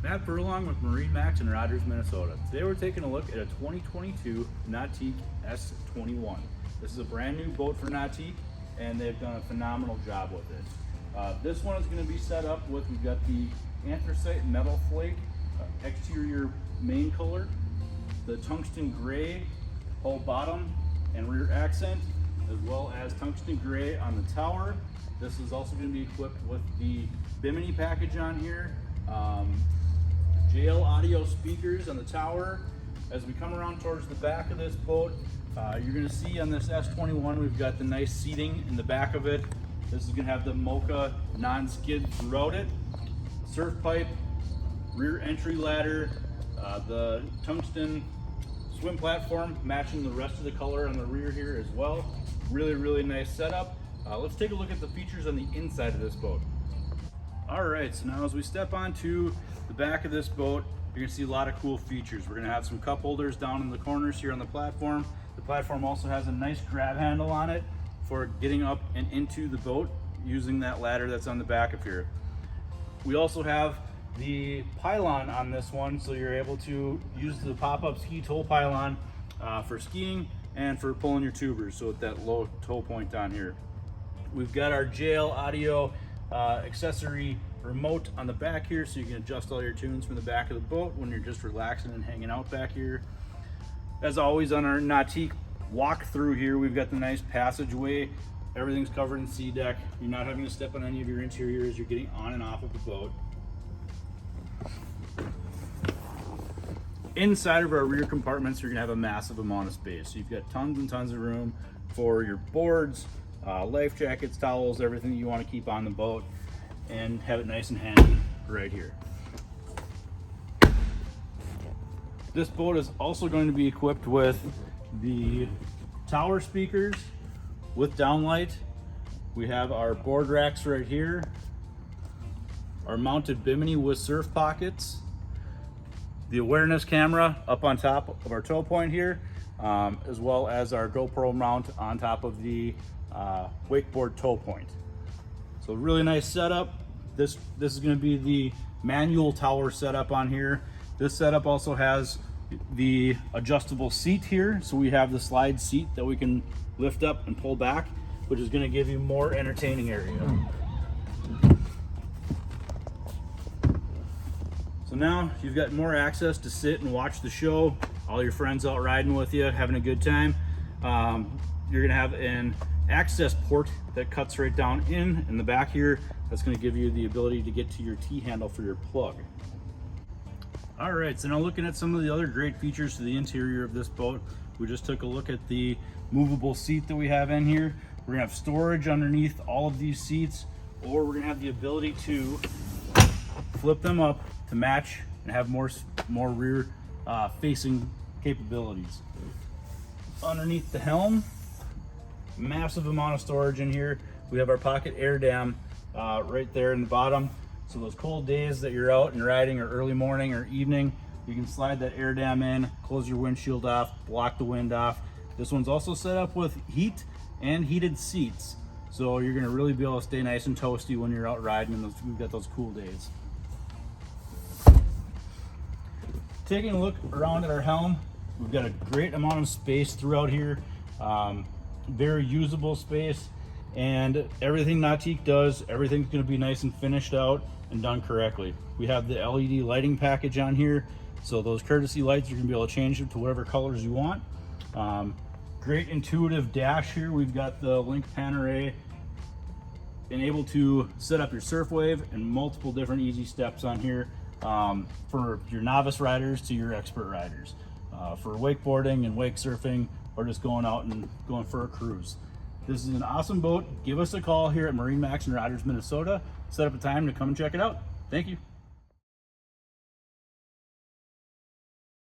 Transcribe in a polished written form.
Matt Furlong with MarineMax in Rogers, Minnesota. Today we're taking a look at a 2022 Nautique S21. This is a brand new boat for Nautique, and they've done a phenomenal job with it. This one is going to be set up with, we've got the anthracite metal flake exterior main color, the tungsten gray hull bottom and rear accent, as well as tungsten gray on the tower. This is also going to be equipped with the Bimini package on here. JL audio speakers on the tower. As we come around towards the back of this boat, you're going to see on this S21 we've got the nice seating in the back of it. This is going to have the Mocha non-skid throughout it, surf pipe, rear entry ladder, the tungsten swim platform matching the rest of the color on the rear here as well. Really nice setup. Let's take a look at the features on the inside of this boat. All right, so now as we step onto the back of this boat, you're gonna see a lot of cool features. We're gonna have some cup holders down in the corners here on the platform. The platform also has a nice grab handle on it for getting up and into the boat using that ladder that's on the back of here. We also have the pylon on this one, so you're able to use the pop-up ski tow pylon for skiing and for pulling your tubers, so at that low tow point on here. We've got our JL audio accessory remote on the back here, so you can adjust all your tunes from the back of the boat when you're just relaxing and hanging out back here. As always, on our Nautique walk through here, we've got the nice passageway. Everything's covered in sea deck. You're not having to step on any of your interior as you're getting on and off of the boat. Inside of our rear compartments, you're gonna have a massive amount of space. So you've got tons and tons of room for your boards, life jackets, towels, everything that you want to keep on the boat, and have it nice and handy right here. This boat is also going to be equipped with the tower speakers with downlight. We have our board racks right here, our mounted Bimini with surf pockets, the awareness camera up on top of our tow point here, as well as our GoPro mount on top of the wakeboard tow point. So really nice setup. This is going to be the manual tower setup on here. This setup also has the adjustable seat here, so we have the slide seat that we can lift up and pull back, which is going to give you more entertaining area. So now you've got more access to sit and watch the show, all your friends out riding with you, having a good time. You're going to have an access port that cuts right down in the back here. That's going to give you the ability to get to your T-handle for your plug. All right, so now looking at some of the other great features to the interior of this boat, we just took a look at the movable seat that we have in here. We're going to have storage underneath all of these seats, or we're going to have the ability to flip them up to match and have more rear facing capabilities. Underneath the helm, massive amount of storage in here. We have our pocket air dam right there in the bottom. So those cold days that you're out and riding, or early morning or evening, you can slide that air dam in, close your windshield off, block the wind off. This one's also set up with heat and heated seats. So you're gonna really be able to stay nice and toasty when you're out riding and we've got those cool days. Taking a look around at our helm, we've got a great amount of space throughout here. Very usable space, and everything Nautique does, everything's going to be nice and finished out and done correctly. We have the LED lighting package on here, so those courtesy lights, you're going to be able to change them to whatever colors you want. Great intuitive dash here. We've got the link pan array and able to set up your surf wave and multiple different easy steps on here for your novice riders to your expert riders, for wakeboarding and wake surfing, or just going out and going for a cruise. This is an awesome boat. Give us a call here at MarineMax in Rogers, Minnesota. Set up a time to come and check it out. Thank you.